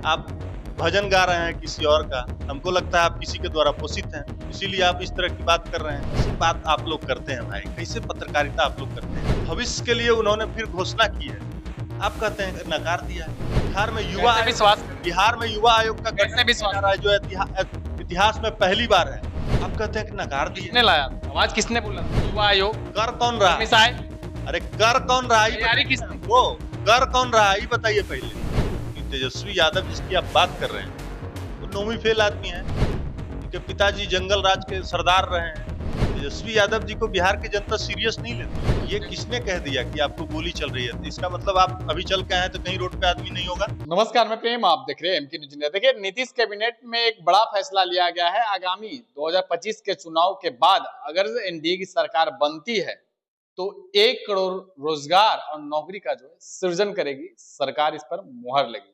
आप भजन गा रहे हैं किसी और का, हमको लगता है आप किसी के द्वारा पोषित हैं, इसीलिए आप इस तरह की बात कर रहे हैं। ऐसी बात आप लोग करते हैं भाई, कैसे पत्रकारिता आप लोग करते हैं? भविष्य के लिए उन्होंने फिर घोषणा की है, आप कहते हैं नकार दिया है। बिहार में युवा आयोग का गठन किया जा रहा है, जो इतिहास में पहली बार है। आप कहते हैं कि नकार दिया। किसने लाया आवाज, किसने बोला युवा आयोग? कर कौन रहा है? अरे कर कौन रहा है? वो कर कौन रहा है, बताइए पहले। तेजस्वी यादव जिसकी आप बात कर रहे हैं वो नौवीं फेल आदमी है। उनके पिताजी जंगल राज के सरदार रहे हैं। तेजस्वी यादव जी को बिहार की जनता सीरियस नहीं लेती। ये किसने कह दिया कि आपको गोली चल रही है? तो इसका मतलब आप अभी चल के आए तो कहीं रोड पे आदमी नहीं होगा। नमस्कार, मैं प्रेम, आप देख रहे हैं एमके न्यूज इंडिया। देखिए, नीतीश कैबिनेट में एक बड़ा फैसला लिया गया है। आगामी 2025 के चुनाव के बाद अगर एनडीए की सरकार बनती है तो 1 करोड़ रोजगार और नौकरी का जो है सृजन करेगी सरकार, इस पर मुहर लगी है।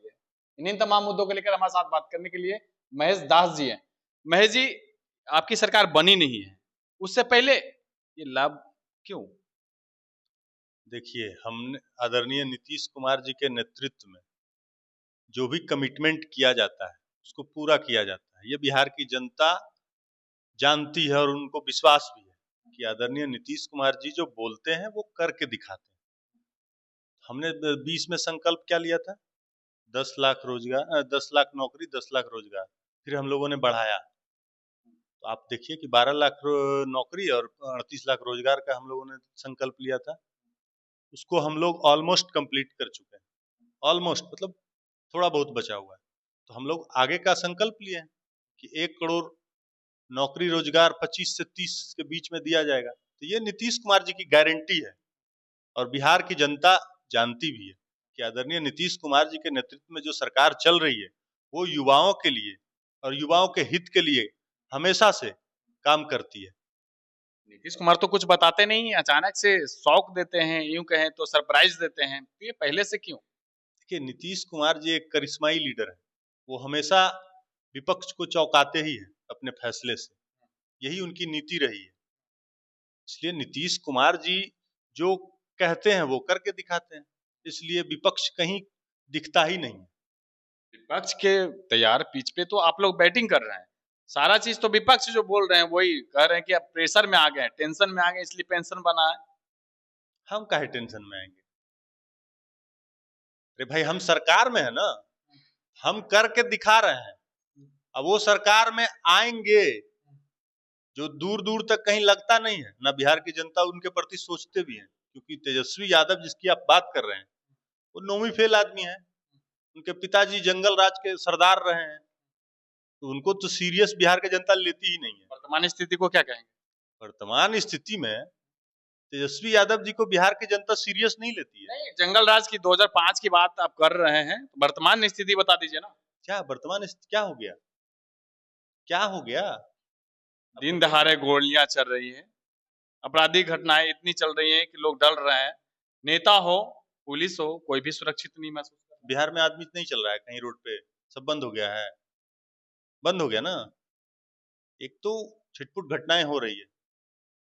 इन्हीं तमाम मुद्दों को लेकर हमारे साथ बात करने के लिए महेश दास जी हैं। महेश जी, आपकी सरकार बनी नहीं है, उससे पहले ये लाभ क्यों? देखिए, हमने आदरणीय नीतीश कुमार जी के नेतृत्व में जो भी कमिटमेंट किया जाता है उसको पूरा किया जाता है। ये बिहार की जनता जानती है और उनको विश्वास भी है कि आदरणीय नीतीश कुमार जी जो बोलते हैं वो करके दिखाते हैं। हमने 20 में संकल्प क्या लिया था? 10 लाख रोजगार, 10 लाख नौकरी, 10 लाख रोजगार। फिर हम लोगों ने बढ़ाया, तो आप देखिए कि 12 लाख नौकरी और 38 लाख रोजगार का हम लोगों ने संकल्प लिया था। उसको हम लोग ऑलमोस्ट कंप्लीट कर चुके हैं। ऑलमोस्ट मतलब थोड़ा बहुत बचा हुआ है। तो हम लोग आगे का संकल्प लिए हैं कि 1 करोड़ नौकरी रोजगार 25 से 30 के बीच में दिया जाएगा। तो ये नीतीश कुमार जी की गारंटी है और बिहार की जनता जानती भी है कि आदरणीय नीतीश कुमार जी के नेतृत्व में जो सरकार चल रही है वो युवाओं के लिए और युवाओं के हित के लिए हमेशा से काम करती है। नीतीश कुमार तो कुछ बताते नहीं, अचानक से शौक देते हैं, यूं कहें तो सरप्राइज देते हैं। तो ये पहले से क्यों? देखिए, नीतीश कुमार जी एक करिश्माई लीडर है। वो हमेशा विपक्ष को चौंकाते ही है अपने फैसले से, यही उनकी नीति रही है। इसलिए नीतीश कुमार जी जो कहते हैं वो करके दिखाते हैं, इसलिए विपक्ष कहीं दिखता ही नहीं। विपक्ष के तैयार पिच पे तो आप लोग बैटिंग कर रहे हैं। सारा चीज तो विपक्ष जो बोल रहे हैं वही कह रहे हैं कि अब प्रेशर में आ गए, टेंशन में आ गए, इसलिए पेंशन बना है। हम काहे टेंशन में आएंगे? अरे भाई, हम सरकार में है ना, हम करके दिखा रहे हैं। अब वो सरकार में आएंगे जो दूर दूर तक कहीं लगता नहीं है ना। बिहार की जनता उनके प्रति सोचते भी है, क्योंकि तेजस्वी यादव जिसकी आप बात कर रहे हैं वो नौवीं फेल आदमी है। उनके पिताजी जंगल राज के सरदार रहे हैं, तो उनको तो सीरियस बिहार की जनता लेती ही नहीं है। वर्तमान स्थिति को क्या कहेंगे? वर्तमान स्थिति में तेजस्वी यादव जी को बिहार की जनता सीरियस नहीं लेती है। नहीं, जंगल राज की 2005 की बात आप कर रहे हैं, तो वर्तमान स्थिति बता दीजिए ना। क्या वर्तमान स्थिति क्या हो गया? क्या हो गया? दिन दहाड़े गोलियां चल रही है, आपराधिक घटनाएं इतनी चल रही हैं कि लोग डर रहे हैं। नेता हो, पुलिस हो, कोई भी सुरक्षित नहीं महसूस कर रहा। बिहार में आदमी नहीं चल रहा है कहीं रोड पे, सब बंद हो गया है। बंद हो गया ना। एक तो छिटपुट घटनाएं हो रही है,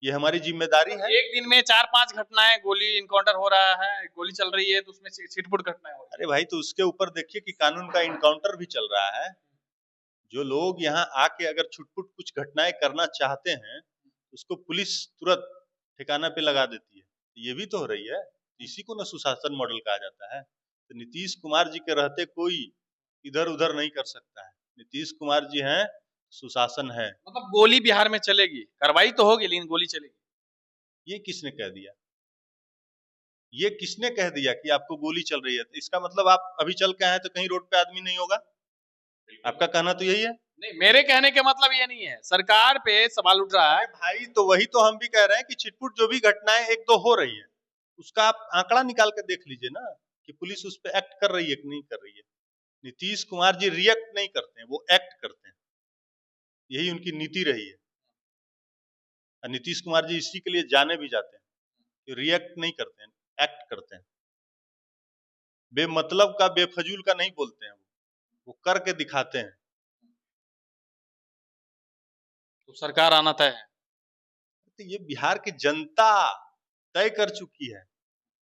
ये हमारी जिम्मेदारी है। एक दिन में 4-5 घटनाएं, गोली इनकाउंटर हो रहा है, गोली चल रही है, तो उसमें छिटपुट घटनाएं हो रही है। अरे भाई, तो उसके ऊपर देखिए कि कानून का इनकाउंटर भी चल रहा है। जो लोग यहाँ आके अगर छुटपुट कुछ घटनाएं करना चाहते हैं, उसको पुलिस तुरंत ठिकाना पे लगा देती है। ये भी तो हो रही है। इसी को ना सुशासन मॉडल कहा जाता है। तो नीतीश कुमार जी के रहते कोई इधर उधर नहीं कर सकता है। नीतीश कुमार जी हैं, सुशासन है। मतलब गोली बिहार में चलेगी, कार्रवाई तो होगी लेकिन गोली चलेगी। ये किसने कह दिया? ये किसने कह दिया कि आपको गोली चल रही है? तो इसका मतलब आप अभी चल के आए तो कहीं रोड पे आदमी नहीं होगा? आपका कहना तो यही है। नहीं, मेरे कहने के मतलब ये नहीं है, सरकार पे सवाल उठ रहा है। भाई, तो वही तो हम भी कह रहे हैं कि छिटपुट जो भी घटनाएं एक दो हो रही है, उसका आप आंकड़ा निकाल कर देख लीजिए ना कि पुलिस उस पर एक्ट कर रही है कि नहीं कर रही है। नीतीश कुमार जी रिएक्ट नहीं करते हैं, वो एक्ट करते हैं। यही उनकी नीति रही है। और नीतीश कुमार जी इसी के लिए जाने भी जाते हैं कि रिएक्ट नहीं करते हैं, एक्ट करते हैं। बेमतलब का, बेफजूल का नहीं बोलते हैं, वो करके दिखाते हैं। तो सरकार आना तय है। तो ये बिहार की जनता तय कर चुकी है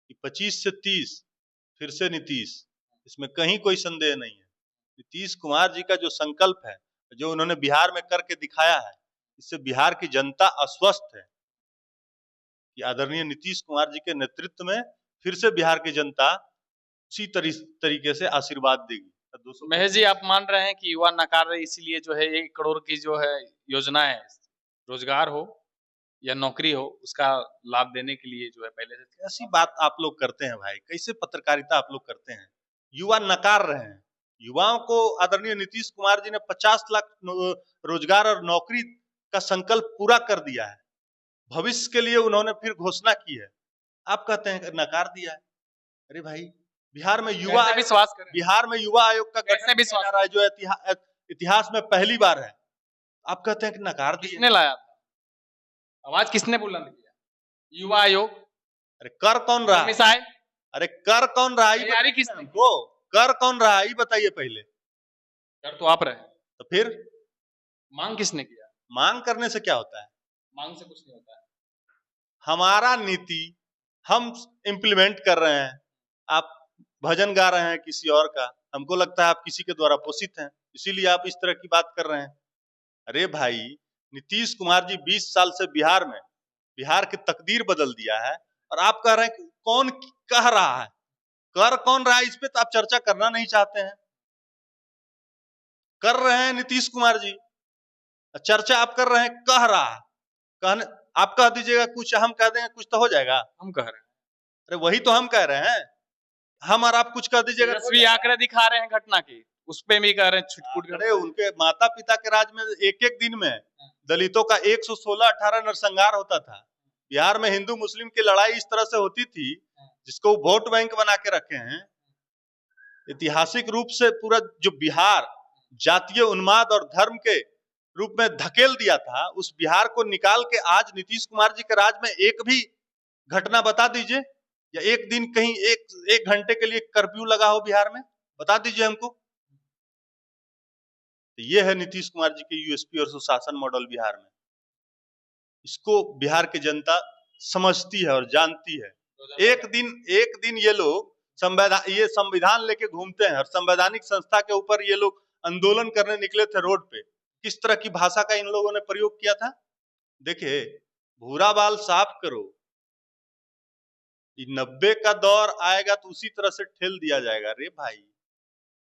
कि 25 से 30 फिर से नीतीश, इसमें कहीं कोई संदेह नहीं है। नीतीश कुमार जी का जो संकल्प है, जो उन्होंने बिहार में करके दिखाया है, इससे बिहार की जनता आश्वस्त है कि आदरणीय नीतीश कुमार जी के नेतृत्व में फिर से बिहार की जनता उसी तरीके से आशीर्वाद देगी। महेश जी, आप मान रहे हैं कि युवा नकार रहे, इसीलिए जो है 1 करोड़ की जो है योजना है, रोजगार हो या नौकरी हो, उसका लाभ देने के लिए जो है पहले से। ऐसी बात आप लोग करते हैं भाई, कैसे पत्रकारिता आप लोग करते हैं? युवा नकार रहे हैं। युवाओं को आदरणीय नीतीश कुमार जी ने 50 लाख रोजगार और नौकरी का संकल्प पूरा कर दिया है। भविष्य के लिए उन्होंने फिर घोषणा की है, आप कहते हैं नकार दिया है। अरे भाई, बिहार में युवा आयोग का गठन किया जा रहा है, जो इतिहास में पहली बार है। आप कहते हैं कि नकार दिए। किसने लाया था? आवाज किसने बुलंद किया? युवा आयोग। अरे कर कौन रहा है? अरे कर कौन रहा है? कर कौन रहा है बताइए पहले। कर तो आप रहे, तो फिर मांग किसने किया? मांग करने से क्या होता है? मांग से कुछ नहीं होता है। हमारा नीति हम इम्प्लीमेंट कर रहे हैं। आप भजन गा रहे हैं किसी और का, हमको लगता है आप किसी के द्वारा पोषित हैं, इसीलिए आप इस तरह की बात कर रहे हैं। अरे भाई, नीतीश कुमार जी 20 साल से बिहार में बिहार की तकदीर बदल दिया है, और आप कह रहे हैं कौन कह रहा है, कर कौन रहा है, इस पे तो आप चर्चा करना नहीं चाहते हैं। कर रहे हैं नीतीश कुमार जी, चर्चा आप कर रहे हैं कह रहा है। कहने आप कह दीजिएगा कुछ, हम कह देंगे कुछ, तो हो जाएगा। हम कह रहे हैं, अरे वही तो हम कह रहे हैं, हम और आप कुछ कह दीजिएगा। आंकड़े दिखा रहे हैं घटना की, उस पे भी कह रहे हैं छुटपुट। अरे उनके माता पिता के राज में एक दिन में दलितों का 116-18 नरसंहार होता था। बिहार में हिंदू मुस्लिम की लड़ाई इस तरह से होती थी, जिसको वोट बैंक बना के रखे हैं। ऐतिहासिक रूप से पूरा जो बिहार जातीय उन्माद और धर्म के रूप में धकेल दिया था, उस बिहार को निकाल के आज नीतीश कुमार जी के राज में एक भी घटना बता दीजिए, या एक दिन कहीं एक घंटे के लिए कर्फ्यू लगा हो बिहार में, बता दीजिए हमको। ये है नीतीश कुमार जी के यूएसपी और सुशासन मॉडल बिहार में। इसको बिहार की जनता समझती है और जानती है। एक दिन ये लोग संविधान लेके घूमते हैं, और संवैधानिक संस्था के ऊपर ये लोग आंदोलन करने निकले थे रोड पे। किस तरह की भाषा का इन लोगों ने प्रयोग किया था? देखिए, भूरा बाल साफ करो, 90 का दौर आएगा तो उसी तरह से ठेल दिया जाएगा। अरे भाई,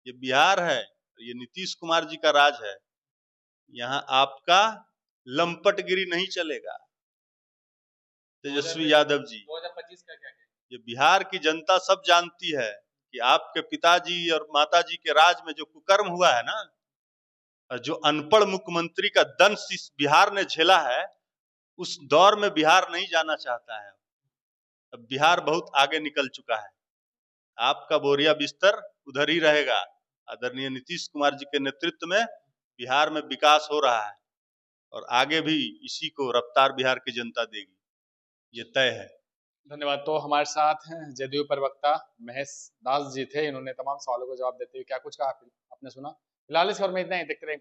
ये बिहार है, ये नीतीश कुमार जी का राज है, यहाँ आपका लंपटगिरी नहीं चलेगा। तेजस्वी यादव जी, 2025 का क्या? ये बिहार की जनता सब जानती है कि आपके पिताजी और माताजी के राज में जो कुकर्म हुआ है ना, और जो अनपढ़ मुख्यमंत्री का दंश इस बिहार ने झेला है, उस दौर में बिहार नहीं जाना चाहता है। अब बिहार बहुत आगे निकल चुका है, आपका बोरिया बिस्तर उधर ही रहेगा। आदरणीय नीतीश कुमार जी के नेतृत्व में बिहार में विकास हो रहा है, और आगे भी इसी को रफ्तार बिहार की जनता देगी, ये तय है। धन्यवाद। तो हमारे साथ हैं जदयू प्रवक्ता महेश दास जी थे, इन्होंने तमाम सवालों का जवाब देते हुए क्या कुछ कहा आपने सुना। फिलहाल इस खबर में इतना ही, देखते रहें।